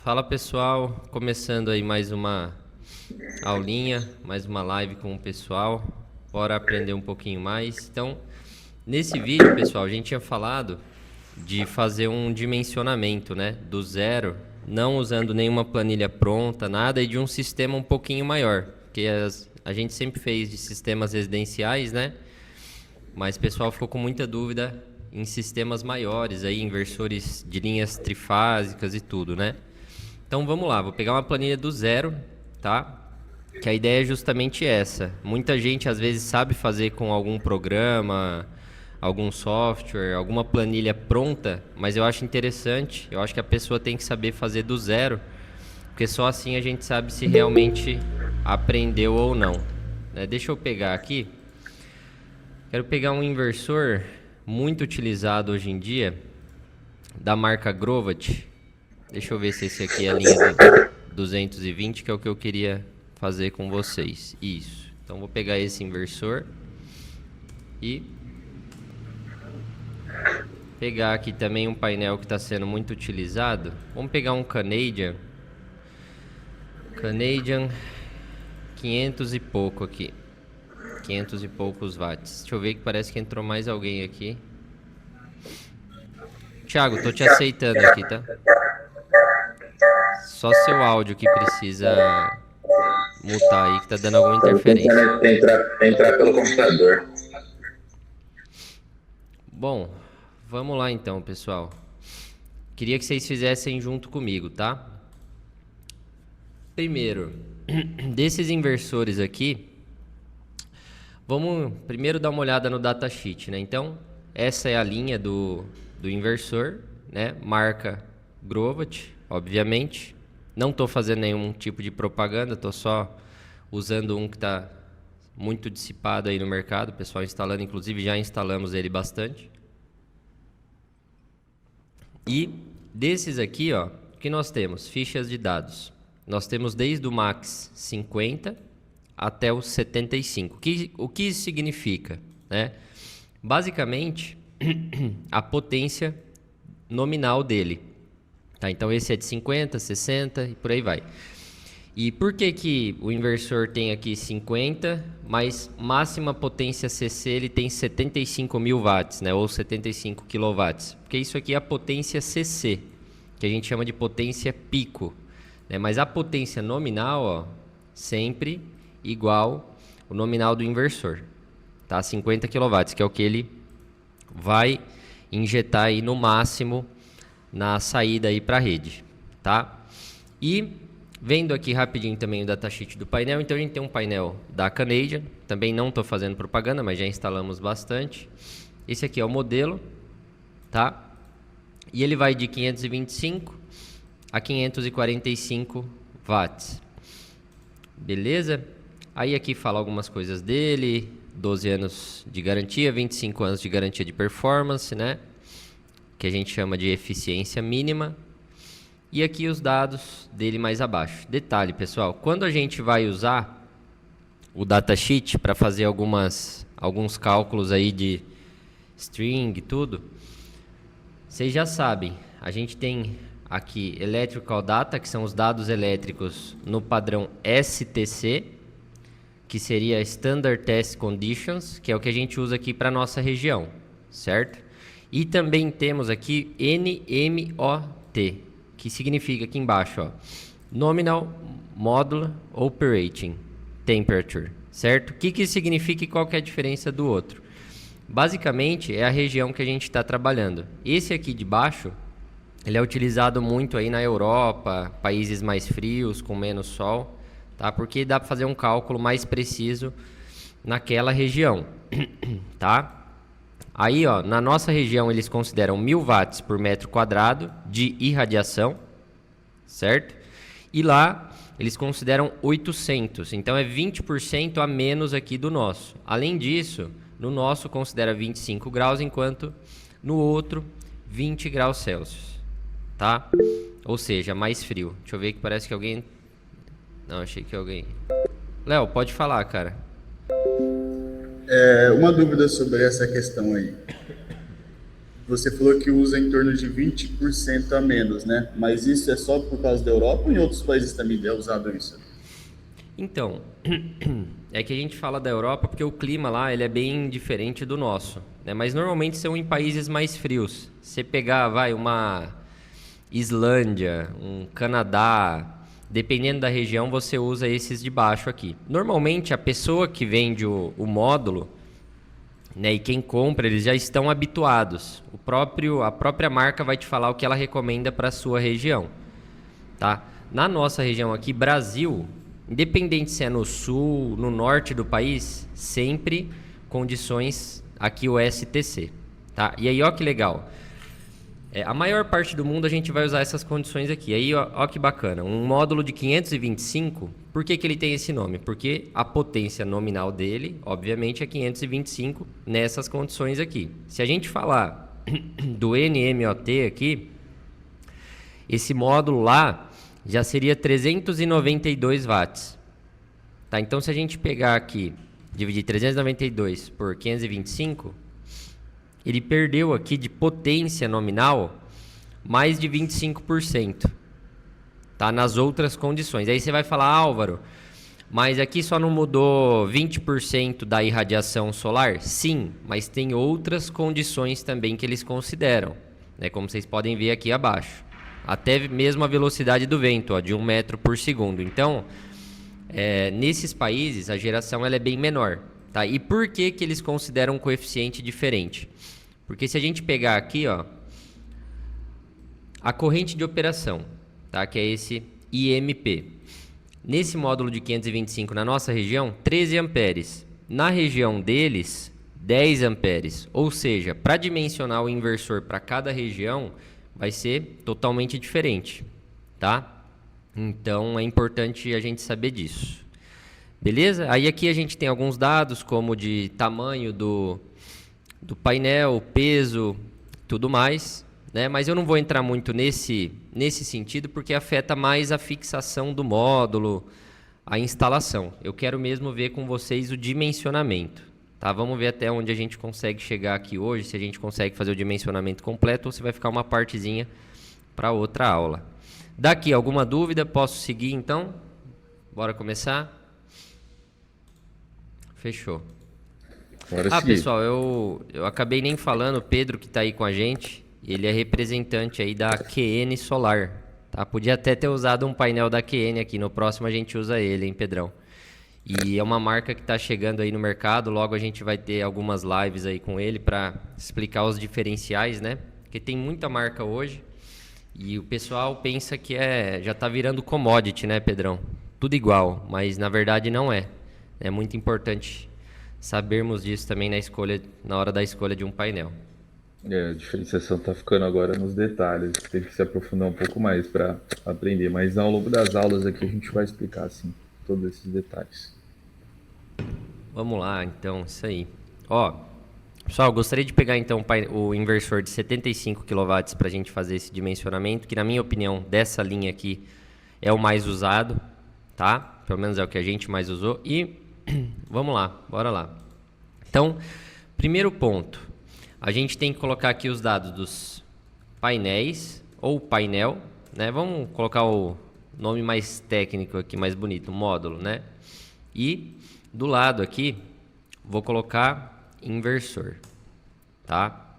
Fala pessoal, começando aí mais uma aulinha, mais uma live com o pessoal, bora aprender um pouquinho mais. Então, nesse vídeo, pessoal, a gente tinha falado de fazer um dimensionamento, né, do zero, não usando nenhuma planilha pronta, nada, e de um sistema um pouquinho maior, porque a gente sempre fez de sistemas residenciais, né, mas o pessoal ficou com muita dúvida em sistemas maiores, aí, inversores de linhas trifásicas e tudo, né. Então vamos lá, vou pegar uma planilha do zero, tá? Que a ideia é justamente essa. Muita gente às vezes sabe fazer com algum programa, algum software, alguma planilha pronta, mas eu acho interessante, eu acho que a pessoa tem que saber fazer do zero, porque só assim a gente sabe se realmente aprendeu ou não. Deixa eu pegar aqui. Quero pegar um inversor muito utilizado hoje em dia, da marca Grovat. Deixa eu ver se esse aqui é a linha do 220, que é o que eu queria fazer com vocês. Isso. Então, vou pegar esse inversor e pegar aqui também um painel que está sendo muito utilizado. Vamos pegar um Canadian 500 e pouco aqui. 500 e poucos watts. Deixa eu ver que parece que entrou mais alguém aqui. Thiago, tô te aceitando aqui, tá? Só seu áudio que precisa mutar aí, que tá dando alguma interferência. Entrar pelo computador. Bom, vamos lá então, pessoal. Queria que vocês fizessem junto comigo, tá? Primeiro, desses inversores aqui, vamos primeiro dar uma olhada no datasheet, né? Então, essa é a linha do inversor, né? Marca Grovat, obviamente. Não estou fazendo nenhum tipo de propaganda, estou só usando um que está muito dissipado aí no mercado, o pessoal instalando, inclusive já instalamos ele bastante. E desses aqui, ó, o que nós temos? Fichas de dados. Nós temos desde o max 50 até o 75. O que isso significa, né? Basicamente, a potência nominal dele. Tá, então esse é de 50, 60 e por aí vai. E por que o inversor tem aqui 50, mas máxima potência CC ele tem 75 mil watts, né, ou 75 quilowatts? Porque isso aqui é a potência CC, que a gente chama de potência pico, né, mas a potência nominal, ó, sempre igual o nominal do inversor, tá? 50 quilowatts, que é o que ele vai injetar aí no máximo na saída aí para a rede, tá? E vendo aqui rapidinho também o datasheet do painel, então a gente tem um painel da Canadian, também não estou fazendo propaganda, mas já instalamos bastante. Esse aqui é o modelo, tá? E ele vai de 525 a 545 watts, beleza? Aí aqui fala algumas coisas dele, 12 anos de garantia, 25 anos de garantia de performance, né? Que a gente chama de eficiência mínima. E aqui os dados dele mais abaixo. Detalhe, pessoal, quando a gente vai usar o datasheet para fazer alguns cálculos aí de string e tudo, vocês já sabem, a gente tem aqui electrical data, que são os dados elétricos no padrão STC, que seria Standard Test Conditions, que é o que a gente usa aqui para nossa região, certo? E também temos aqui NMOT, que significa aqui embaixo, ó, Nominal Module Operating Temperature, certo? O que isso significa e qual que é a diferença do outro? Basicamente, é a região que a gente está trabalhando. Esse aqui de baixo, ele é utilizado muito aí na Europa, países mais frios, com menos sol, tá? Porque dá para fazer um cálculo mais preciso naquela região, tá? Aí, ó, na nossa região eles consideram 1000 watts por metro quadrado de irradiação, certo? E lá eles consideram 800, então é 20% a menos aqui do nosso. Além disso, no nosso considera 25 graus, enquanto no outro 20 graus Celsius, tá? Ou seja, mais frio. Deixa eu ver que parece que alguém... Não, achei que alguém... Léo, pode falar, cara. Uma dúvida sobre essa questão aí. você falou que usa em torno de 20% a menos, né? Mas isso é só por causa da Europa ou em outros países também é usado isso? Então, é que a gente fala da Europa porque o clima lá ele é bem diferente do nosso, né? Mas normalmente são em países mais frios. Você pegar, uma Islândia, um Canadá, dependendo da região, você usa esses de baixo aqui. Normalmente a pessoa que vende o módulo, né, e quem compra, eles já estão habituados. A própria marca vai te falar o que ela recomenda para a sua região, tá? Na nossa região aqui, Brasil, independente se é no sul, no norte do país, sempre condições aqui o STC, tá? E aí, ó que legal. A maior parte do mundo a gente vai usar essas condições aqui. Aí, ó que bacana. Um módulo de 525, por que ele tem esse nome? Porque a potência nominal dele, obviamente, é 525 nessas condições aqui. Se a gente falar do NMOT aqui, esse módulo lá já seria 392 watts. Tá? Então, se a gente pegar aqui, dividir 392 por 525... ele perdeu aqui de potência nominal mais de 25%, tá? Nas outras condições. Aí você vai falar, Álvaro, mas aqui só não mudou 20% da irradiação solar? Sim, mas tem outras condições também que eles consideram, né? Como vocês podem ver aqui abaixo. Até mesmo a velocidade do vento, ó, de 1 metro por segundo. Então, nesses países, a geração ela é bem menor. Tá? E por que eles consideram um coeficiente diferente? Porque se a gente pegar aqui, ó, a corrente de operação, tá? Que é esse IMP. Nesse módulo de 525 na nossa região, 13 amperes. Na região deles, 10 amperes. Ou seja, para dimensionar o inversor para cada região, vai ser totalmente diferente, tá? Então, é importante a gente saber disso. Beleza? Aí aqui a gente tem alguns dados, como de tamanho do painel, peso, tudo mais, né? Mas eu não vou entrar muito nesse sentido, porque afeta mais a fixação do módulo, a instalação. Eu quero mesmo ver com vocês o dimensionamento, tá? Vamos ver até onde a gente consegue chegar aqui hoje, se a gente consegue fazer o dimensionamento completo ou se vai ficar uma partezinha para outra aula. Daqui, alguma dúvida? Posso seguir, então? Bora começar? Fechou. Pessoal, eu acabei nem falando, o Pedro que está aí com a gente, ele é representante aí da QN Solar, tá? Podia até ter usado um painel da QN aqui, no próximo a gente usa ele, hein, Pedrão? E é uma marca que está chegando aí no mercado, logo a gente vai ter algumas lives aí com ele para explicar os diferenciais, né? Porque tem muita marca hoje e o pessoal pensa que já está virando commodity, né, Pedrão? Tudo igual, mas na verdade não é. É muito importante sabermos disso também na hora da escolha de um painel. A diferenciação está ficando agora nos detalhes, tem que se aprofundar um pouco mais para aprender, mas ao longo das aulas aqui a gente vai explicar assim, todos esses detalhes. Vamos lá, então, isso aí. Ó, pessoal, gostaria de pegar então o inversor de 75 kW para a gente fazer esse dimensionamento, que na minha opinião, dessa linha aqui, é o mais usado, tá? Pelo menos é o que a gente mais usou. E vamos lá, bora lá. Então, primeiro ponto, a gente tem que colocar aqui os dados dos painéis, ou painel, né? Vamos colocar o nome mais técnico aqui, mais bonito, módulo, né? E do lado aqui, vou colocar inversor, tá?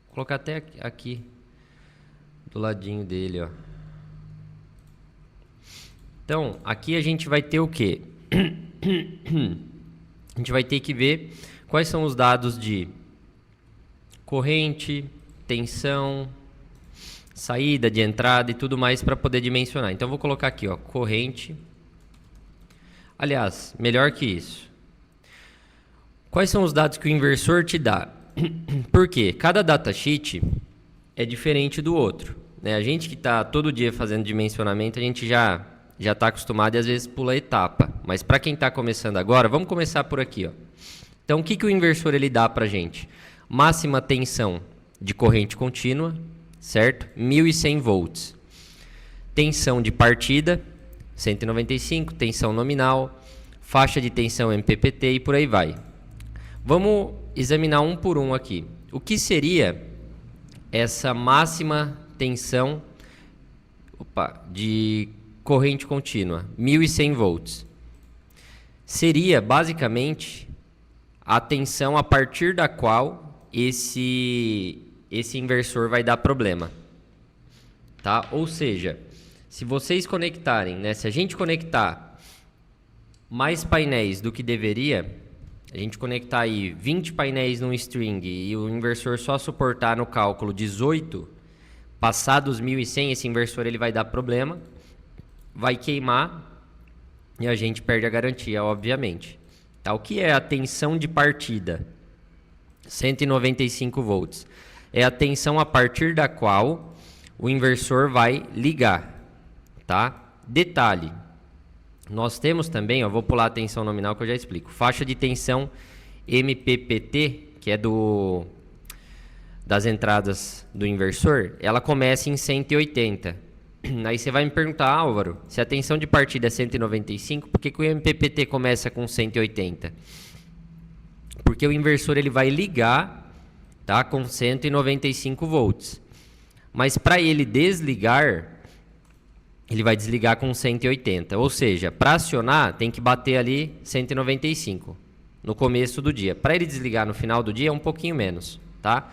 Vou colocar até aqui, do ladinho dele, ó. Então, aqui a gente vai ter o quê? A gente vai ter que ver quais são os dados de corrente, tensão, saída de entrada e tudo mais para poder dimensionar. Então, vou colocar aqui, ó, corrente. Aliás, melhor que isso. Quais são os dados que o inversor te dá? Por quê? Cada datasheet é diferente do outro, né? A gente que está todo dia fazendo dimensionamento, a gente já está acostumado e às vezes pula etapa. Mas para quem está começando agora, vamos começar por aqui, ó. Então, o que o inversor ele dá para a gente? Máxima tensão de corrente contínua, certo? 1.100 volts. Tensão de partida, 195, tensão nominal, faixa de tensão MPPT e por aí vai. Vamos examinar um por um aqui. o que seria essa máxima tensão de corrente contínua, 1.100 volts? Seria basicamente a tensão a partir da qual esse inversor vai dar problema, tá? Ou seja, se vocês conectarem, né, se a gente conectar mais painéis do que deveria, a gente conectar aí 20 painéis num string e o inversor só suportar no cálculo 18, passados 1.100, esse inversor ele vai dar problema, vai queimar e a gente perde a garantia, obviamente. Tá? O que é a tensão de partida? 195 volts. É a tensão a partir da qual o inversor vai ligar. Tá? Detalhe, nós temos também, vou pular a tensão nominal que eu já explico, faixa de tensão MPPT, que é das entradas do inversor, ela começa em 180. Aí você vai me perguntar, Álvaro, se a tensão de partida é 195, por que o MPPT começa com 180? Porque o inversor ele vai ligar, tá, com 195 volts. Mas para ele desligar, ele vai desligar com 180. Ou seja, para acionar, tem que bater ali 195 no começo do dia. Para ele desligar no final do dia, é um pouquinho menos, tá?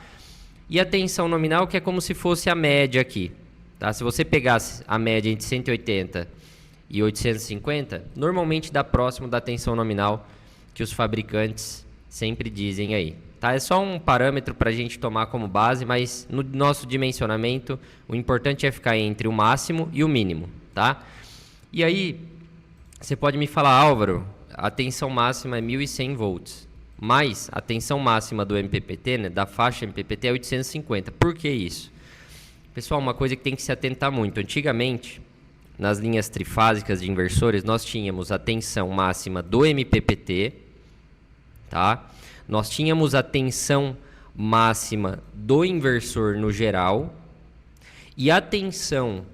E a tensão nominal, que é como se fosse a média aqui. Tá? Se você pegasse a média entre 180 e 850, normalmente dá próximo da tensão nominal que os fabricantes sempre dizem aí. Tá? É só um parâmetro para a gente tomar como base, mas no nosso dimensionamento, o importante é ficar entre o máximo e o mínimo. Tá? E aí, você pode me falar, Álvaro, a tensão máxima é 1.100 volts, mas a tensão máxima do MPPT, né, da faixa MPPT, é 850. Por que isso? Pessoal, uma coisa que tem que se atentar muito. Antigamente, nas linhas trifásicas de inversores, nós tínhamos a tensão máxima do MPPT, tá? Nós tínhamos a tensão máxima do inversor no geral e a tensão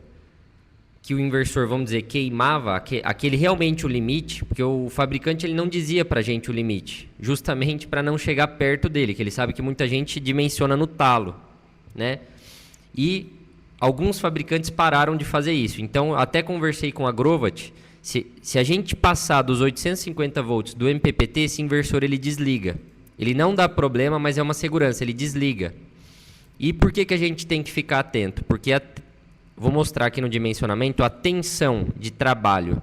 que o inversor, vamos dizer, queimava, aquele realmente o limite, porque o fabricante ele não dizia pra gente o limite, justamente para não chegar perto dele, que ele sabe que muita gente dimensiona no talo, né? E alguns fabricantes pararam de fazer isso. Então, até conversei com a Grovat, se a gente passar dos 850 volts do MPPT, esse inversor ele desliga. Ele não dá problema, mas é uma segurança, ele desliga. E por que a gente tem que ficar atento? Porque, vou mostrar aqui no dimensionamento, a tensão de trabalho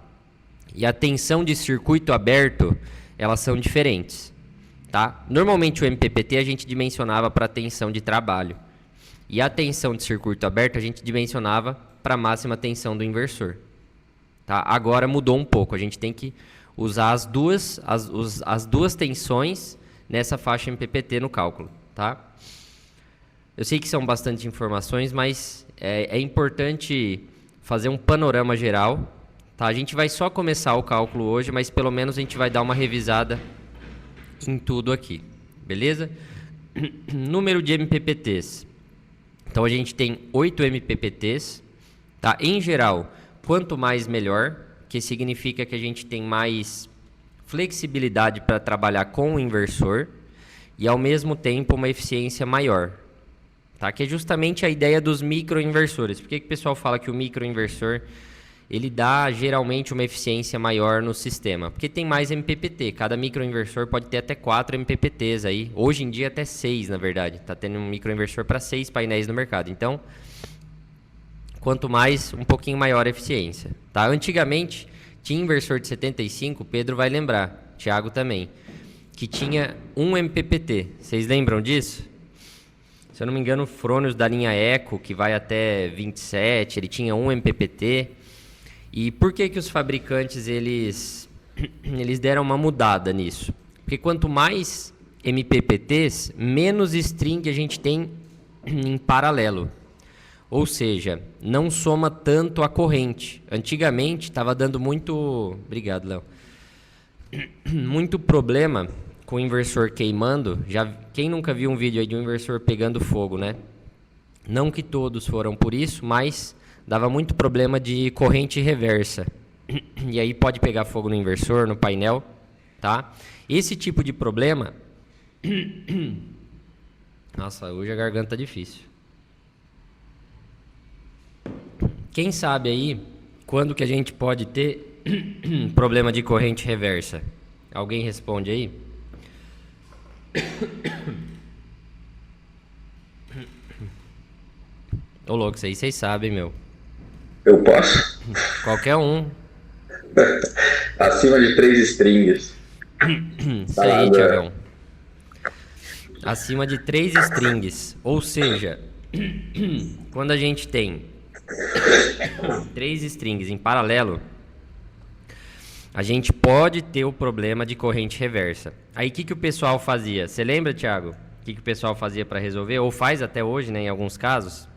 e a tensão de circuito aberto, elas são diferentes. Tá? Normalmente o MPPT a gente dimensionava para tensão de trabalho. E a tensão de circuito aberto a gente dimensionava para a máxima tensão do inversor. Tá? Agora mudou um pouco, a gente tem que usar as duas tensões nessa faixa MPPT no cálculo. Tá? Eu sei que são bastante informações, mas é importante fazer um panorama geral. Tá? A gente vai só começar o cálculo hoje, mas pelo menos a gente vai dar uma revisada em tudo aqui. Beleza? Número de MPPTs. Então, a gente tem 8 MPPTs, tá? Em geral, quanto mais melhor, que significa que a gente tem mais flexibilidade para trabalhar com o inversor e, ao mesmo tempo, uma eficiência maior, tá? Que é justamente a ideia dos microinversores. Por que o pessoal fala que o microinversor ele dá, geralmente, uma eficiência maior no sistema? Porque tem mais MPPT. Cada microinversor pode ter até 4 MPPTs aí. Hoje em dia até 6, na verdade. Está tendo um microinversor para 6 painéis no mercado. Então, quanto mais, um pouquinho maior a eficiência. Tá? Antigamente, tinha inversor de 75, Pedro vai lembrar, Thiago também, que tinha 1 MPPT. Vocês lembram disso? Se eu não me engano, o Fronius da linha Eco, que vai até 27, ele tinha 1 MPPT. E por que os fabricantes eles deram uma mudada nisso? Porque quanto mais MPPTs, menos string a gente tem em paralelo. Ou seja, não soma tanto a corrente. Antigamente estava dando muito... Obrigado, Léo. Muito problema com o inversor queimando. Quem nunca viu um vídeo aí de um inversor pegando fogo, né? Não que todos foram por isso, mas... dava muito problema de corrente reversa. E aí pode pegar fogo no inversor, no painel, tá? Esse tipo de problema Nossa, hoje a garganta tá difícil. Quem sabe aí quando que a gente pode ter problema de corrente reversa? Alguém responde aí? Ô louco, isso aí vocês sabem, meu. Eu posso. Qualquer um. Acima de 3 strings. Isso aí, Thiagão. Acima de 3 strings. Ou seja, quando a gente tem 3 strings em paralelo, a gente pode ter o problema de corrente reversa. Aí o que o pessoal fazia? Você lembra, Thiago? O que o pessoal fazia para resolver? Ou faz até hoje, né, em alguns casos?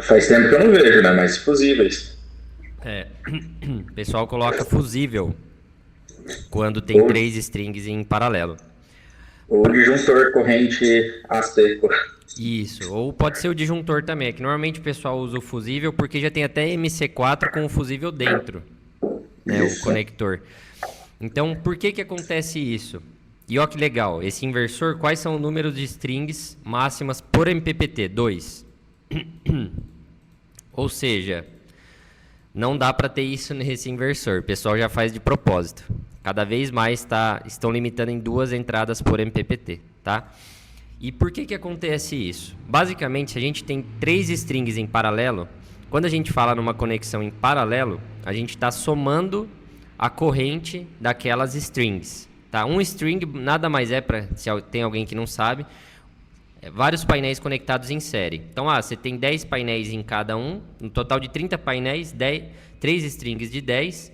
Faz tempo que eu não vejo, né? Mas fusíveis. O pessoal coloca fusível quando tem 3 strings em paralelo. Ou disjuntor corrente a seco. Isso, ou pode ser o disjuntor também, é que normalmente o pessoal usa o fusível porque já tem até MC4 com o fusível dentro, né, o conector. Então, por que acontece isso? E ó que legal, esse inversor, quais são o número de strings máximas por MPPT? 2. Ou seja, não dá para ter isso nesse inversor, o pessoal já faz de propósito. Cada vez mais estão limitando em 2 entradas por MPPT, tá? E por que acontece isso? Basicamente, se a gente tem 3 strings em paralelo, quando a gente fala numa conexão em paralelo, a gente está somando a corrente daquelas strings, tá? Um string nada mais é, se tem alguém que não sabe, vários painéis conectados em série. Então, você tem 10 painéis em cada um, um total de 30 painéis, 3 strings de 10,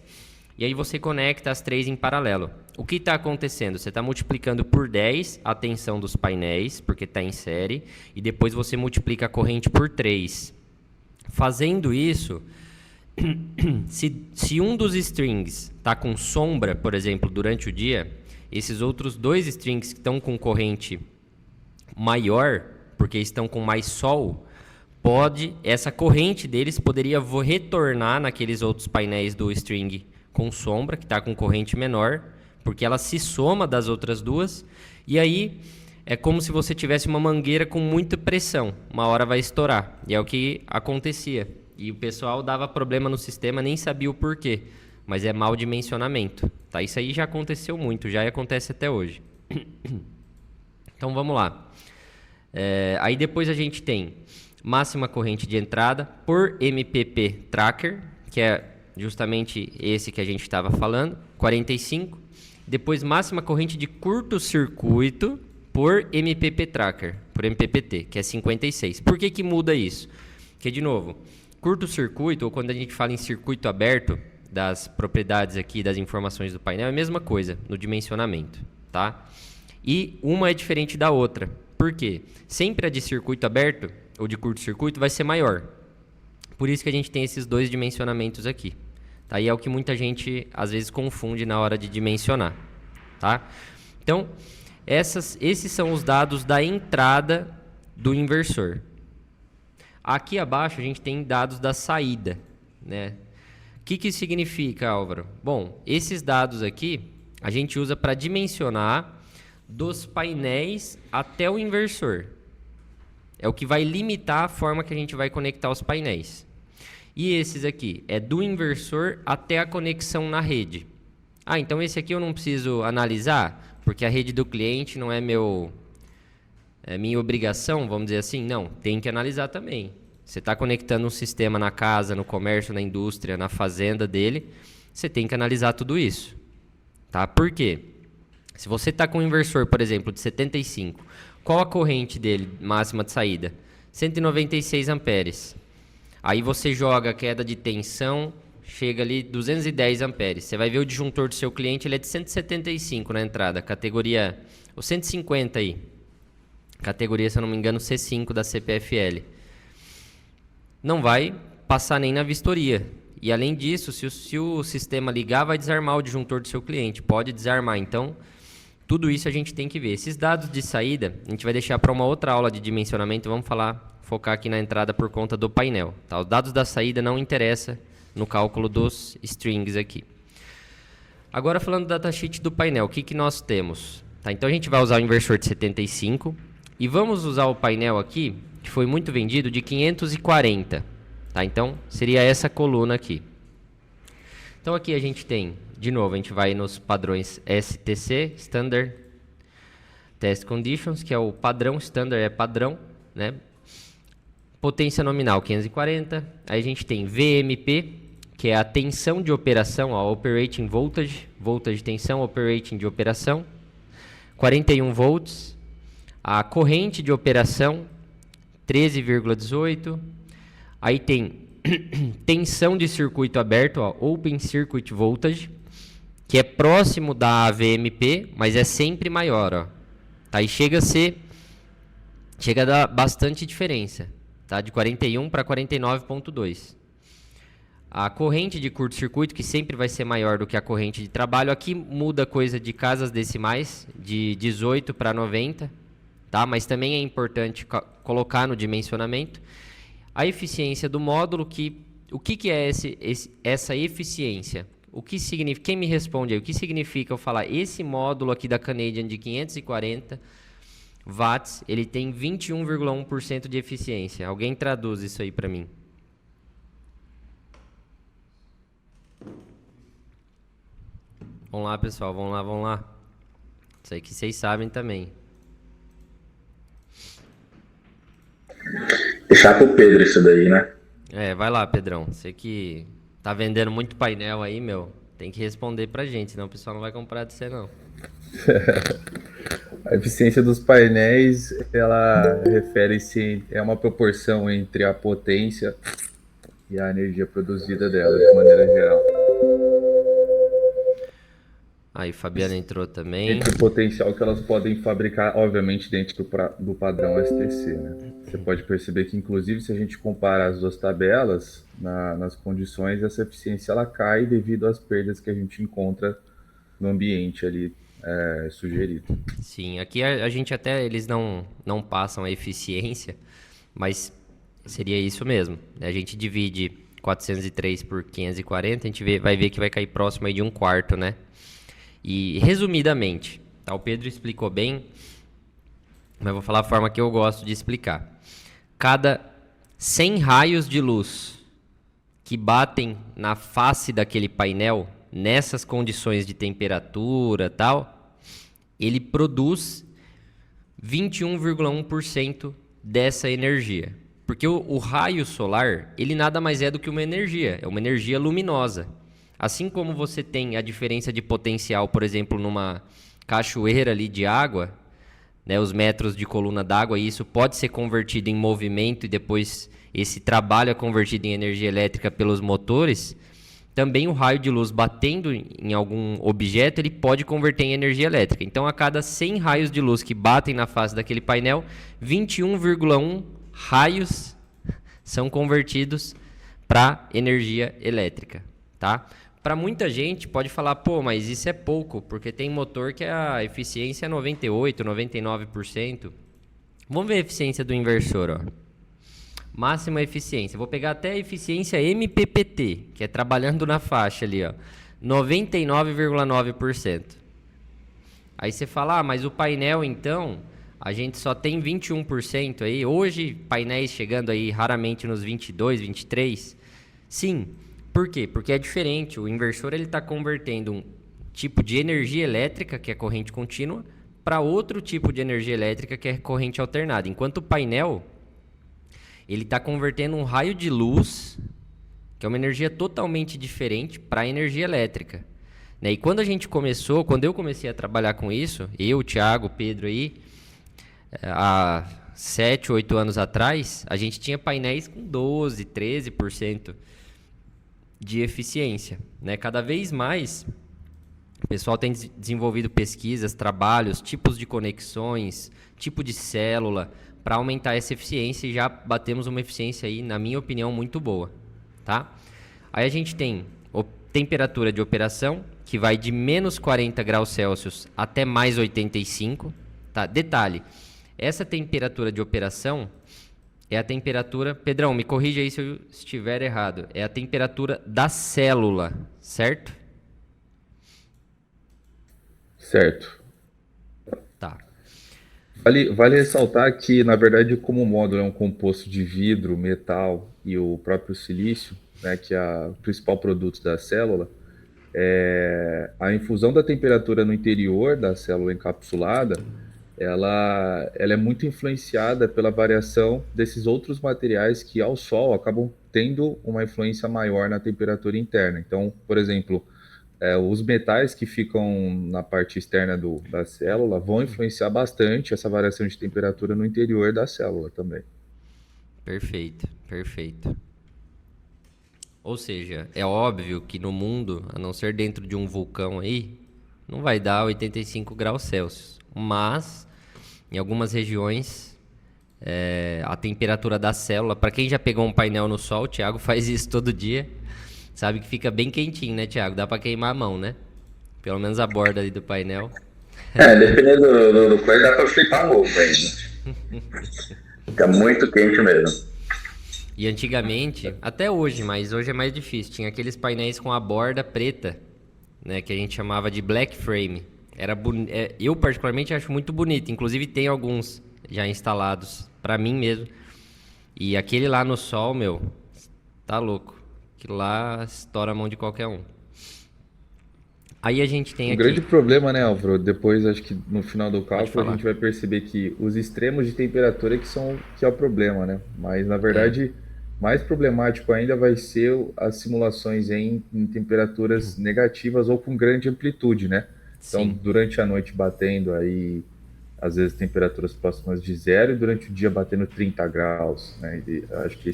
e aí você conecta as 3 em paralelo. O que está acontecendo? Você está multiplicando por 10 a tensão dos painéis, porque está em série, e depois você multiplica a corrente por 3. Fazendo isso, se um dos strings está com sombra, por exemplo, durante o dia, esses outros 2 strings que estão com corrente maior, porque estão com mais sol, essa corrente deles poderia retornar naqueles outros painéis do string com sombra, que está com corrente menor, porque ela se soma das outras duas, e aí é como se você tivesse uma mangueira com muita pressão, uma hora vai estourar, e é o que acontecia. E o pessoal dava problema no sistema, nem sabia o porquê, mas é mau dimensionamento, tá? Isso aí já aconteceu muito, já acontece até hoje. Então vamos lá. Aí depois a gente tem máxima corrente de entrada por MPP Tracker, que é justamente esse que a gente estava falando, 45. Depois máxima corrente de curto-circuito por MPP Tracker, por MPPT, que é 56. Por que muda isso? Porque, de novo, curto-circuito, ou quando a gente fala em circuito aberto, das propriedades aqui, das informações do painel, é a mesma coisa no dimensionamento, tá? E uma é diferente da outra. Por quê? Sempre a de circuito aberto, ou de curto-circuito, vai ser maior. Por isso que a gente tem esses 2 dimensionamentos aqui. Tá? E é o que muita gente, às vezes, confunde na hora de dimensionar. Tá? Então, esses são os dados da entrada do inversor. Aqui abaixo, a gente tem dados da saída. Né? O que isso significa, Álvaro? Bom, esses dados aqui, a gente usa para dimensionar dos painéis até o inversor. É o que vai limitar a forma que a gente vai conectar os painéis. E esses aqui é do inversor até a conexão na rede. Então esse aqui eu não preciso analisar, porque a rede do cliente não é minha obrigação, vamos dizer assim. Não, tem que analisar também. Você está conectando um sistema na casa, no comércio, na indústria, na fazenda dele, você tem que analisar tudo isso. Tá? Por quê? Se você está com um inversor, por exemplo, de 75, qual a corrente dele máxima de saída? 196 amperes. Aí você joga a queda de tensão, chega ali 210 amperes. Você vai ver o disjuntor do seu cliente, ele é de 175 na entrada, categoria, ou 150 aí. Categoria, se eu não me engano, C5 da CPFL. Não vai passar nem na vistoria. E além disso, se o sistema ligar, vai desarmar o disjuntor do seu cliente. Pode desarmar, então tudo isso a gente tem que ver. Esses dados de saída, a gente vai deixar para uma outra aula de dimensionamento. Vamos focar aqui na entrada por conta do painel. Tá? Os dados da saída não interessam no cálculo dos strings aqui. Agora falando do datasheet do painel, o que nós temos? Tá? Então a gente vai usar o inversor de 75 e vamos usar o painel aqui, que foi muito vendido, de 540. Tá? Então seria essa coluna aqui. Então aqui a gente tem, de novo, a gente vai nos padrões STC, Standard Test Conditions, que é o padrão, Standard é padrão, né? Potência nominal 540. Aí a gente tem VMP, que é a tensão de operação, ó, Operating Voltage, voltage de tensão, Operating de operação, 41 volts. A corrente de operação, 13,18. Aí tem tensão de circuito aberto, ó, Open Circuit Voltage, que é próximo da VMP, mas é sempre maior, ó. Tá? E chega a dar bastante diferença, tá? De 41 para 49,2. A corrente de curto-circuito, que sempre vai ser maior do que a corrente de trabalho, aqui muda coisa de casas decimais, de 18 para 90, tá? Mas também é importante colocar no dimensionamento. A eficiência do módulo, o que é essa eficiência? O que significa? Quem me responde aí? O que significa eu falar esse módulo aqui da Canadian de 540 watts, ele tem 21,1% de eficiência? Alguém traduz isso aí para mim? Vamos lá, pessoal, vamos lá. Isso aí que vocês sabem também. Deixar pro Pedro isso daí, né? Vai lá, Pedrão. Você que tá vendendo muito painel aí, meu, tem que responder pra gente, senão o pessoal não vai comprar de você, não. A eficiência dos painéis, ela refere-se, é uma proporção entre a potência e a energia produzida dela, de maneira geral. Aí, Fabiana entrou também. Entre o potencial que elas podem fabricar, obviamente, dentro do padrão STC, né? Você pode perceber que, inclusive, se a gente compara as duas tabelas, nas condições, essa eficiência ela cai devido às perdas que a gente encontra no ambiente ali sugerido. Sim, aqui a gente até, eles não passam a eficiência, mas seria isso mesmo. A gente divide 403 por 540, a gente vai ver que vai cair próximo aí de 1/4, né? E, resumidamente, tá? O Pedro explicou bem, mas vou falar a forma que eu gosto de explicar. Cada 100 raios de luz que batem na face daquele painel, nessas condições de temperatura e tal, ele produz 21,1% dessa energia. Porque o raio solar, ele nada mais é do que uma energia, é uma energia luminosa. Assim como você tem a diferença de potencial, por exemplo, numa cachoeira ali de água, né, os metros de coluna d'água, e isso pode ser convertido em movimento e depois esse trabalho é convertido em energia elétrica pelos motores, também o raio de luz batendo em algum objeto, ele pode converter em energia elétrica. Então, a cada 100 raios de luz que batem na face daquele painel, 21,1 raios são convertidos para energia elétrica, tá? Para muita gente pode falar, pô, mas isso é pouco, porque tem motor que a eficiência é 98%, 99%. Vamos ver a eficiência do inversor, ó. Máxima eficiência. Vou pegar até a eficiência MPPT, que é trabalhando na faixa ali, ó. 99,9%. Aí você fala, mas o painel, então, a gente só tem 21% aí. Hoje, painéis chegando aí raramente nos 22%, 23%. Sim. Por quê? Porque é diferente. O inversor está convertendo um tipo de energia elétrica, que é corrente contínua, para outro tipo de energia elétrica, que é corrente alternada. Enquanto o painel, ele está convertendo um raio de luz, que é uma energia totalmente diferente, para energia elétrica. Né? E quando eu comecei a trabalhar com isso, eu, Thiago, Pedro aí, há 7, 8 anos atrás, a gente tinha painéis com 12%, 13% de eficiência, né? Cada vez mais o pessoal tem desenvolvido pesquisas, trabalhos, tipos de conexões, tipo de célula, para aumentar essa eficiência, e já batemos uma eficiência aí, na minha opinião, muito boa, tá? Aí a gente tem temperatura de operação, que vai de menos 40 graus Celsius até mais 85, tá? Detalhe, essa temperatura de operação é a temperatura... Pedrão, me corrija aí se eu estiver errado. É a temperatura da célula, certo? Certo. Vale ressaltar que, na verdade, como o módulo é um composto de vidro, metal e o próprio silício, né, que é o principal produto da célula, a infusão da temperatura no interior da célula encapsulada, ela é muito influenciada pela variação desses outros materiais que, ao sol, acabam tendo uma influência maior na temperatura interna. Então, por exemplo, os metais que ficam na parte externa da célula vão influenciar bastante essa variação de temperatura no interior da célula também. Perfeito, perfeito. Ou seja, é óbvio que no mundo, a não ser dentro de um vulcão aí, não vai dar 85 graus Celsius. Mas, em algumas regiões, a temperatura da célula... Para quem já pegou um painel no sol, o Thiago faz isso todo dia, sabe que fica bem quentinho, né, Thiago? Dá para queimar a mão, né? Pelo menos a borda ali do painel. Dependendo do coisa, dá pra fritar um ovo ainda. Fica muito quente mesmo. E antigamente, até hoje, mas hoje é mais difícil, tinha aqueles painéis com a borda preta, né, que a gente chamava de black frame. Eu particularmente acho muito bonito, inclusive tem alguns já instalados para mim mesmo. E aquele lá no sol, meu, tá louco. Aquilo lá estoura a mão de qualquer um. Aí a gente tem O aqui... grande problema, né, Álvaro, depois acho que no final do cálculo a falar. gente vai perceber que os extremos de temperatura que é o problema, né? Mas na verdade, mais problemático ainda vai ser as simulações em temperaturas negativas ou com grande amplitude, né? Então, Sim. durante a noite batendo aí, às vezes temperaturas próximas de zero e durante o dia batendo 30 graus, né? E acho que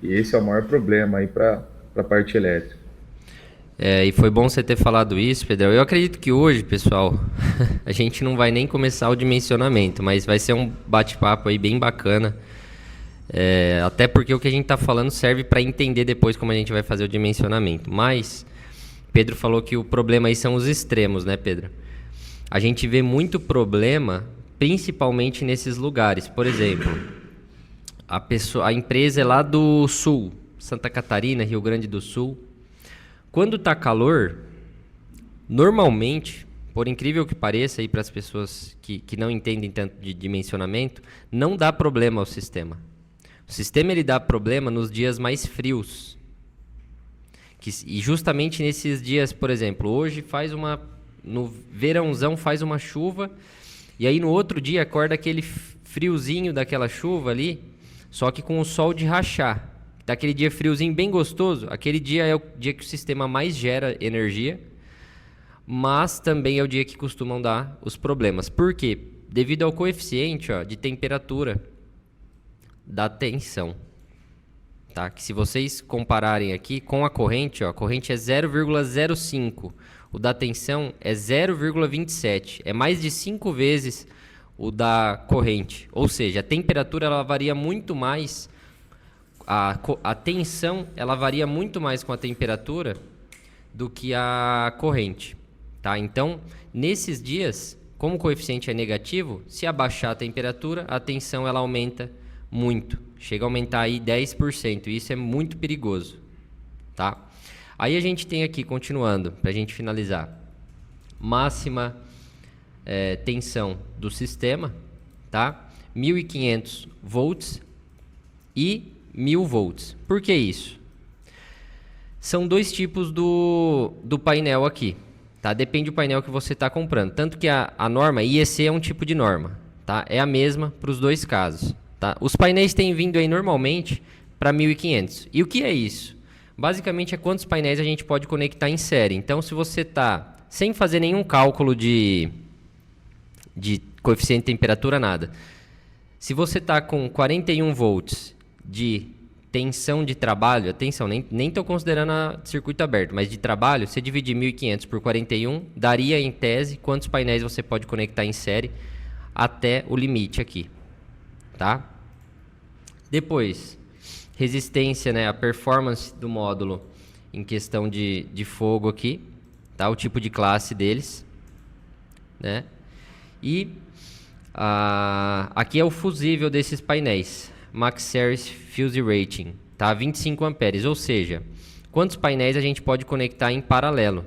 esse é o maior problema aí para a parte elétrica. E foi bom você ter falado isso, Pedrão. Eu acredito que hoje, pessoal, a gente não vai nem começar o dimensionamento, mas vai ser um bate-papo aí bem bacana. Até porque o que a gente está falando serve para entender depois como a gente vai fazer o dimensionamento. Mas Pedro falou que o problema aí são os extremos, né, Pedro? A gente vê muito problema, principalmente nesses lugares. Por exemplo, a empresa é lá do sul, Santa Catarina, Rio Grande do Sul. Quando tá calor, normalmente, por incrível que pareça aí para as pessoas que não entendem tanto de dimensionamento, não dá problema ao sistema. O sistema ele dá problema nos dias mais frios. E justamente nesses dias, por exemplo, hoje no verãozão faz uma chuva, e aí no outro dia acorda aquele friozinho daquela chuva ali, só que com o sol de rachar. Daquele dia friozinho bem gostoso, aquele dia é o dia que o sistema mais gera energia, mas também é o dia que costumam dar os problemas. Por quê? Devido ao coeficiente de temperatura da tensão. Tá? Que se vocês compararem aqui com a corrente é 0,05. O da tensão é 0,27. É mais de 5 vezes o da corrente. Ou seja, a temperatura ela varia muito mais... A tensão ela varia muito mais com a temperatura do que a corrente, tá? Então, nesses dias, como o coeficiente é negativo, se abaixar a temperatura, a tensão ela aumenta muito, chega a aumentar aí 10%, e isso é muito perigoso, tá? Aí a gente tem aqui, continuando, para a gente finalizar, máxima tensão do sistema, tá? 1.500 volts e 1.000 volts. Por que isso? São dois tipos do painel aqui, tá? Depende do painel que você está comprando. Tanto que a norma IEC é um tipo de norma, tá? É a mesma para os dois casos, tá? Os painéis têm vindo aí normalmente para 1.500. E o que é isso? Basicamente é quantos painéis a gente pode conectar em série. Então, se você está sem fazer nenhum cálculo de coeficiente de temperatura, nada. Se você está com 41 volts de tensão de trabalho, atenção, nem estou considerando a circuito aberto, mas de trabalho, você dividir 1.500 por 41, daria em tese quantos painéis você pode conectar em série até o limite aqui, tá? Depois, resistência, né, a performance do módulo em questão de fogo aqui, tá? O tipo de classe deles, né? E aqui é o fusível desses painéis. Max Series Fuse Rating, tá? 25 amperes, ou seja, quantos painéis a gente pode conectar em paralelo,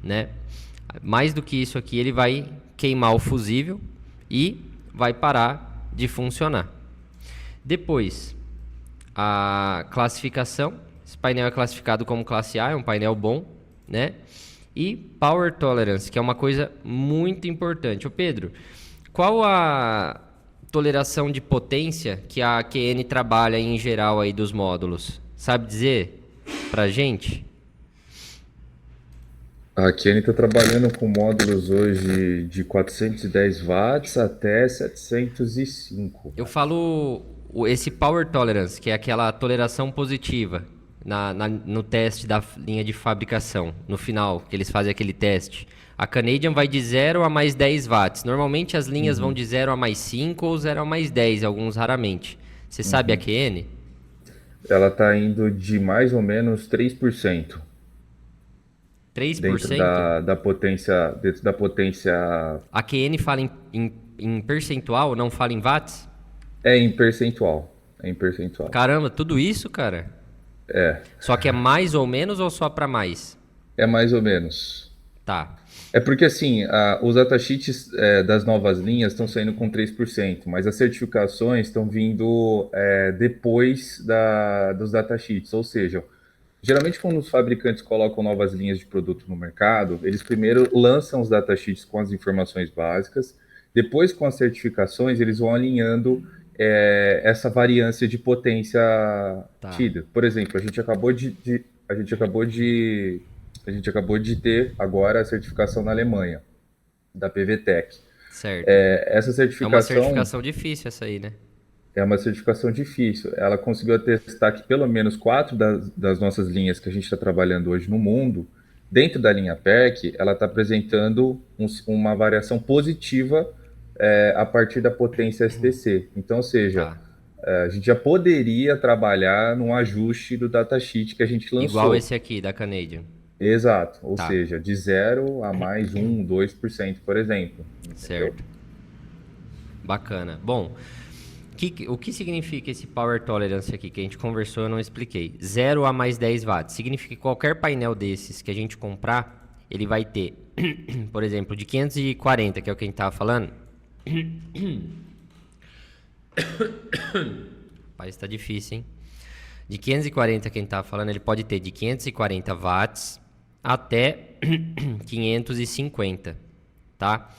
né? Mais do que isso aqui, ele vai queimar o fusível e vai parar de funcionar. Depois, a classificação. Esse painel é classificado como classe A, é um painel bom, né? E Power Tolerance, que é uma coisa muito importante. Ô Pedro, qual a toleração de potência que a QN trabalha em geral aí dos módulos? Sabe dizer pra gente? A Kene está trabalhando com módulos hoje de 410 watts até 705. Eu falo esse Power Tolerance, que é aquela toleração positiva no teste da linha de fabricação, no final, que eles fazem aquele teste. A Canadian vai de 0 a mais 10 watts. Normalmente as linhas vão de 0 a mais 5 ou 0 a mais 10, alguns raramente. Você sabe a QN? Ela está indo de mais ou menos 3%. 3%? Dentro da potência. A QN fala em percentual, não fala em watts? É em percentual. Caramba, tudo isso, cara? É. Só que é mais ou menos ou só para mais? É mais ou menos. Tá. É porque assim, os datasheets das novas linhas estão saindo com 3%, mas as certificações estão vindo depois dos datasheets, ou seja, geralmente quando os fabricantes colocam novas linhas de produto no mercado, eles primeiro lançam os datasheets com as informações básicas, depois com as certificações eles vão alinhando essa variância de potência tida. Por exemplo, a gente acabou de ter agora a certificação na Alemanha, da PVTech. Certo. Essa certificação... É uma certificação difícil essa aí, né? É uma certificação difícil. Ela conseguiu atestar que pelo menos 4 das nossas linhas que a gente está trabalhando hoje no mundo, dentro da linha PERC, ela está apresentando uma variação positiva a partir da potência STC. Então, ou seja, a gente já poderia trabalhar num ajuste do datasheet que a gente lançou. Igual esse aqui, da Canadian. Exato, ou seja, de 0 a mais 1, 2%, por exemplo. Certo. Entendeu? Bacana. Bom, o que significa esse Power Tolerance aqui que a gente conversou, eu não expliquei. 0 a mais 10 watts. Significa que qualquer painel desses que a gente comprar, ele vai ter, por exemplo, de 540, que é o que a gente estava falando. Pai, está difícil, hein? De 540 que a gente estava falando, ele pode ter de 540 watts até 550, tá?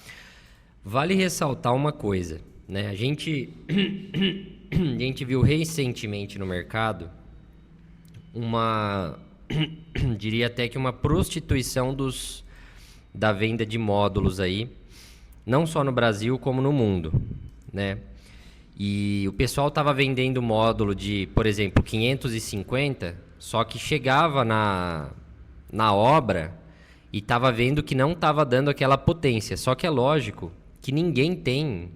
Vale ressaltar uma coisa, né? A gente viu recentemente no mercado diria até que uma prostituição da venda de módulos aí, não só no Brasil como no mundo, né? E o pessoal estava vendendo módulo de, por exemplo, 550, só que chegava na obra e estava vendo que não estava dando aquela potência. Só que é lógico que ninguém tem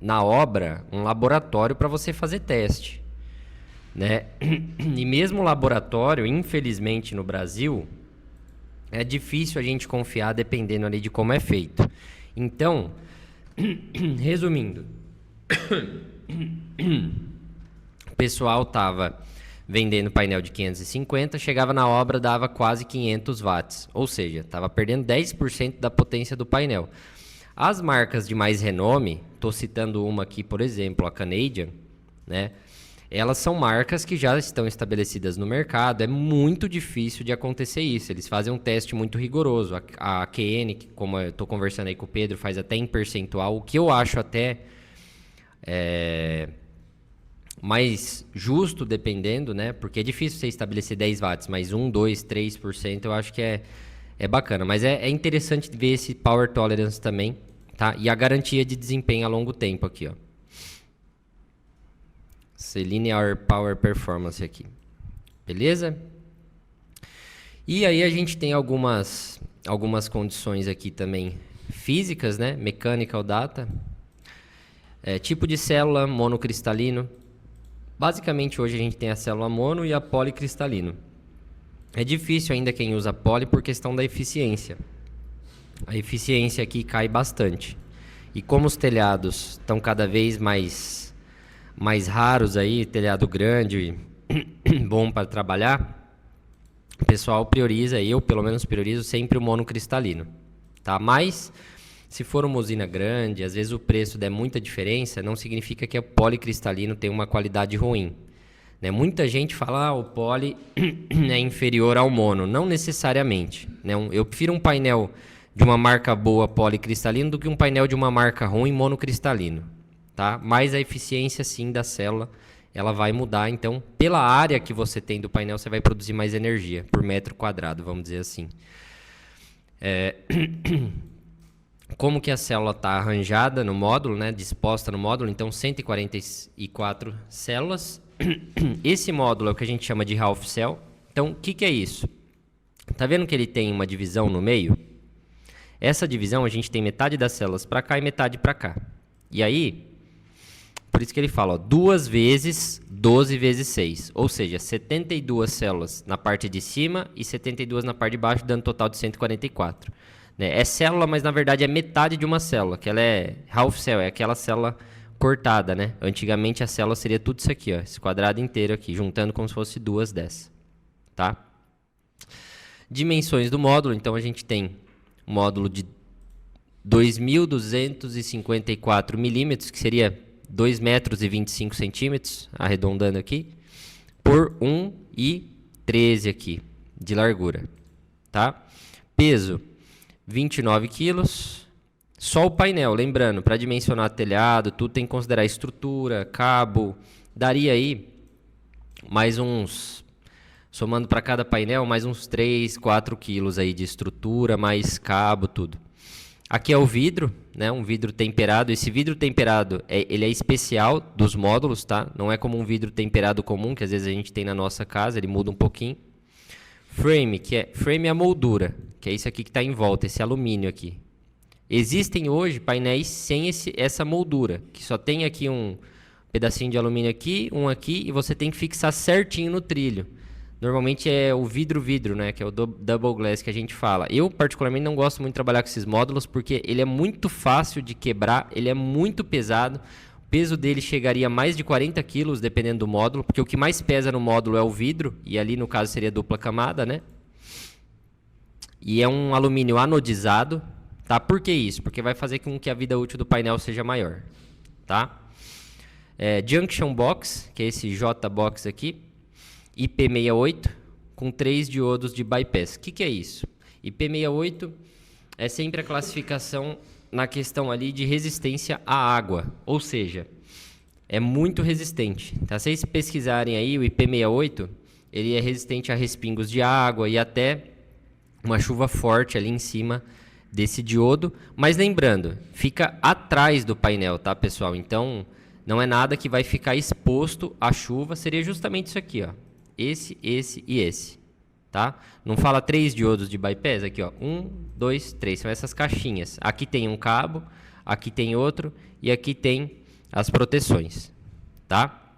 na obra um laboratório para você fazer teste, né? E mesmo o laboratório, infelizmente no Brasil, é difícil a gente confiar dependendo ali de como é feito. Então, resumindo, o pessoal estava vendendo painel de 550, chegava na obra, dava quase 500 watts, ou seja, estava perdendo 10% da potência do painel. As marcas de mais renome, estou citando uma aqui, por exemplo, a Canadian, né? Elas são marcas que já estão estabelecidas no mercado, é muito difícil de acontecer isso, eles fazem um teste muito rigoroso. A QN, que, como eu estou conversando aí com o Pedro, faz até em percentual, o que eu acho até mais justo, dependendo, né? Porque é difícil você estabelecer 10 watts, mas 1, 2, 3%, eu acho que é bacana. Mas é interessante ver esse Power Tolerance também, tá? E a garantia de desempenho a longo tempo aqui, ó. Esse Linear Power Performance aqui. Beleza? E aí a gente tem algumas condições aqui também físicas, né? Mechanical Data. Tipo de célula, monocristalino. Basicamente hoje a gente tem a célula mono e a policristalino. É difícil ainda quem usa poli por questão da eficiência. A eficiência aqui cai bastante. E como os telhados estão cada vez mais raros aí, telhado grande, bom para trabalhar, o pessoal prioriza, eu pelo menos priorizo sempre o monocristalino, tá? Mas Se for uma usina grande, às vezes o preço der muita diferença, não significa que o policristalino tem uma qualidade ruim. Né? Muita gente fala, o poli é inferior ao mono. Não necessariamente. Né? Eu prefiro um painel de uma marca boa policristalino do que um painel de uma marca ruim monocristalino. Tá? Mas a eficiência, sim, da célula, ela vai mudar. Então, pela área que você tem do painel, você vai produzir mais energia por metro quadrado, vamos dizer assim. Como que a célula está arranjada no módulo, né? Disposta no módulo, então 144 células. Esse módulo é o que a gente chama de half cell. Então, o que é isso? Tá vendo que ele tem uma divisão no meio? Essa divisão, a gente tem metade das células para cá e metade para cá. E aí, por isso que ele fala, ó, 2 vezes 12 vezes 6. Ou seja, 72 células na parte de cima e 72 na parte de baixo, dando um total de 144. Né? É célula, mas na verdade é metade de uma célula, que ela é half cell, é aquela célula cortada, né? Antigamente a célula seria tudo isso aqui, ó, esse quadrado inteiro aqui, juntando como se fosse 2 dessas, tá? Dimensões do módulo, então a gente tem um módulo de 2.254 milímetros, que seria 2 metros e 25 centímetros, arredondando aqui, por 1,13 aqui de largura, tá? Peso 29 quilos, só o painel, lembrando, para dimensionar telhado, tudo tem que considerar estrutura, cabo, daria aí mais uns, somando para cada painel, mais uns 3, 4 quilos aí de estrutura, mais cabo, tudo. Aqui é o vidro, né, um vidro temperado, esse vidro temperado, ele é especial dos módulos, tá? Não é como um vidro temperado comum, que às vezes a gente tem na nossa casa, ele muda um pouquinho. Frame, frame é a moldura, que é isso aqui que está em volta, esse alumínio aqui. Existem hoje painéis sem essa moldura, que só tem aqui um pedacinho de alumínio aqui, um aqui, e você tem que fixar certinho no trilho. Normalmente é o vidro, né, que é o double glass que a gente fala. Eu, particularmente, não gosto muito de trabalhar com esses módulos, porque ele é muito fácil de quebrar, ele é muito pesado. O peso dele chegaria a mais de 40 quilos, dependendo do módulo, porque o que mais pesa no módulo é o vidro, e ali, no caso, seria dupla camada, né? E é um alumínio anodizado, tá? Por que isso? Porque vai fazer com que a vida útil do painel seja maior, tá? Junction Box, que é esse J-Box aqui, IP68, com 3 diodos de bypass. O que é isso? IP68 é sempre a classificação na questão ali de resistência à água, ou seja, é muito resistente. Tá? Se vocês pesquisarem aí, o IP68, ele é resistente a respingos de água e até uma chuva forte ali em cima desse diodo, mas lembrando, fica atrás do painel, tá, pessoal? Então, não é nada que vai ficar exposto à chuva, seria justamente isso aqui, ó. Esse e esse, tá? Não fala 3 diodos de bypass, aqui, ó, 1, 2, 3, são essas caixinhas. Aqui tem um cabo, aqui tem outro e aqui tem as proteções, tá?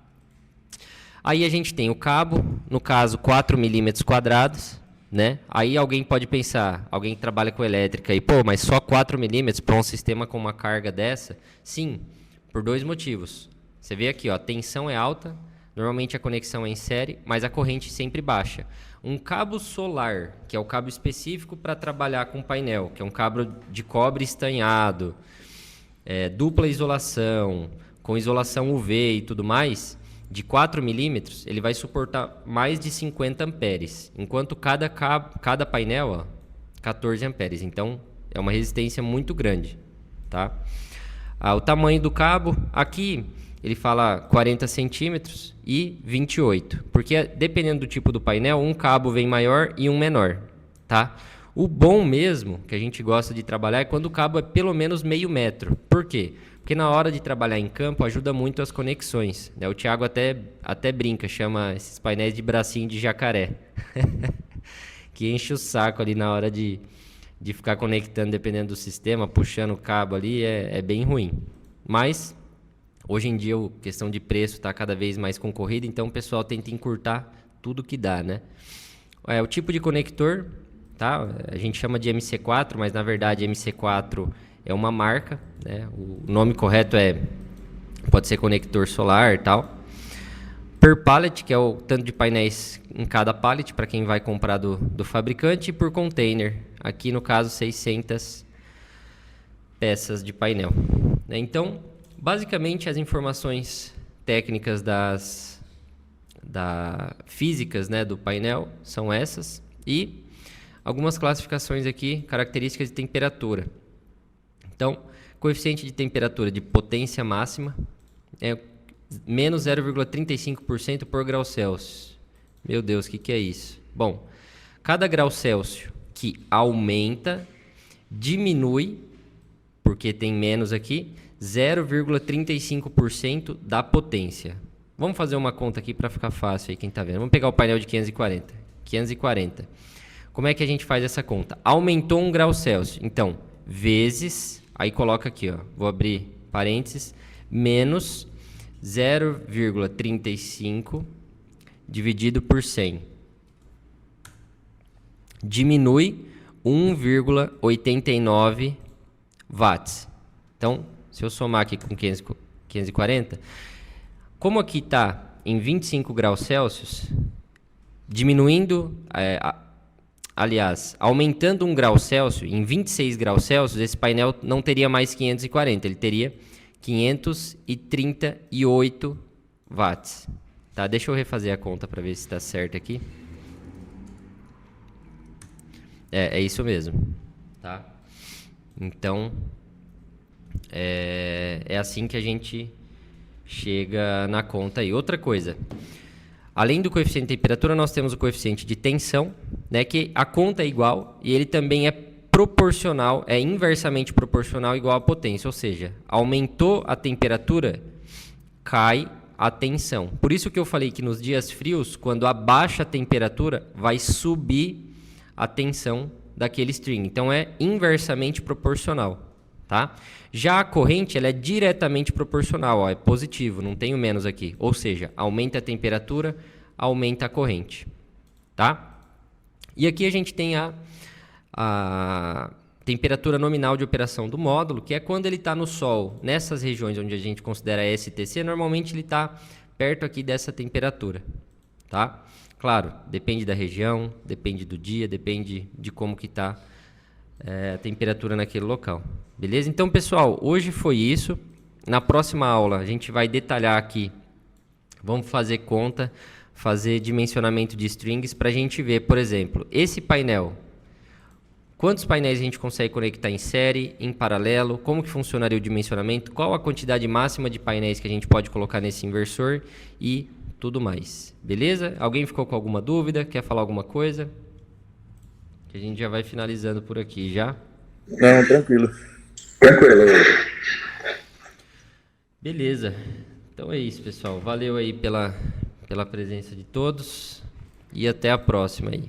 Aí a gente tem o cabo, no caso 4 milímetros quadrados, né? Aí alguém pode pensar, alguém que trabalha com elétrica, e pô, mas só 4 milímetros para um sistema com uma carga dessa? Sim, por 2 motivos. Você vê aqui, ó, a tensão é alta, normalmente a conexão é em série, mas a corrente sempre baixa. Um cabo solar, que é o cabo específico para trabalhar com painel, que é um cabo de cobre estanhado, dupla isolação, com isolação UV e tudo mais, de 4 milímetros, ele vai suportar mais de 50 amperes, enquanto cada painel, ó, 14 amperes. Então, é uma resistência muito grande, tá? O tamanho do cabo, aqui ele fala 40 centímetros e 28, porque dependendo do tipo do painel, um cabo vem maior e um menor, tá? O bom mesmo, que a gente gosta de trabalhar, é quando o cabo é pelo menos meio metro. Por quê? Porque na hora de trabalhar em campo, ajuda muito as conexões, né? O Thiago até brinca, chama esses painéis de bracinho de jacaré, que enche o saco ali na hora de ficar conectando, dependendo do sistema, puxando o cabo ali, é bem ruim. Mas hoje em dia, a questão de preço está cada vez mais concorrida, então o pessoal tenta encurtar tudo que dá, né? O tipo de conector, tá? A gente chama de MC4, mas na verdade MC4 é uma marca, né? O nome correto pode ser conector solar e tal. Per pallet, que é o tanto de painéis em cada pallet, para quem vai comprar do fabricante, e por container, aqui no caso 600 peças de painel, né? Então, basicamente, as informações técnicas físicas, né, do painel são essas, e algumas classificações aqui, características de temperatura. Então, coeficiente de temperatura de potência máxima é menos 0,35% por grau Celsius. Meu Deus, o que é isso? Bom, cada grau Celsius que aumenta, diminui, porque tem menos aqui, 0,35% da potência. Vamos fazer uma conta aqui para ficar fácil aí, quem está vendo. Vamos pegar o painel de 540. 540. Como é que a gente faz essa conta? Aumentou 1 grau Celsius. Então, vezes, aí coloca aqui, ó, vou abrir parênteses, menos 0,35 dividido por 100. Diminui 1,89 watts. Então, se eu somar aqui com 540, como aqui está em 25 graus Celsius, diminuindo, aliás, aumentando 1 grau Celsius, em 26 graus Celsius, esse painel não teria mais 540, ele teria 538 watts. Tá, deixa eu refazer a conta para ver se está certo aqui. É isso mesmo, tá? Então, é assim que a gente chega na conta aí. Outra coisa, além do coeficiente de temperatura, nós temos o coeficiente de tensão, né, que a conta é igual e ele também é proporcional, é inversamente proporcional igual à potência, ou seja, aumentou a temperatura, cai a tensão. Por isso que eu falei que nos dias frios, quando abaixa a temperatura, vai subir a tensão daquele string. Então é inversamente proporcional, tá? Já a corrente, ela é diretamente proporcional, ó, é positivo, não tenho menos aqui. Ou seja, aumenta a temperatura, aumenta a corrente, tá? E aqui a gente tem a temperatura nominal de operação do módulo, que é quando ele está no sol. Nessas regiões onde a gente considera STC, normalmente ele está perto aqui dessa temperatura, tá? Claro, depende da região, depende do dia, depende de como que está a temperatura naquele local. Beleza? Então, pessoal, hoje foi isso. Na próxima aula a gente vai detalhar aqui, vamos fazer conta, fazer dimensionamento de strings para a gente ver, por exemplo, esse painel. Quantos painéis a gente consegue conectar em série, em paralelo, como que funcionaria o dimensionamento, qual a quantidade máxima de painéis que a gente pode colocar nesse inversor e tudo mais. Beleza? Alguém ficou com alguma dúvida? Quer falar alguma coisa? Que a gente já vai finalizando por aqui já. Não, tranquilo. Tranquilo. Beleza. Então é isso, pessoal. Valeu aí pela presença de todos e até a próxima aí.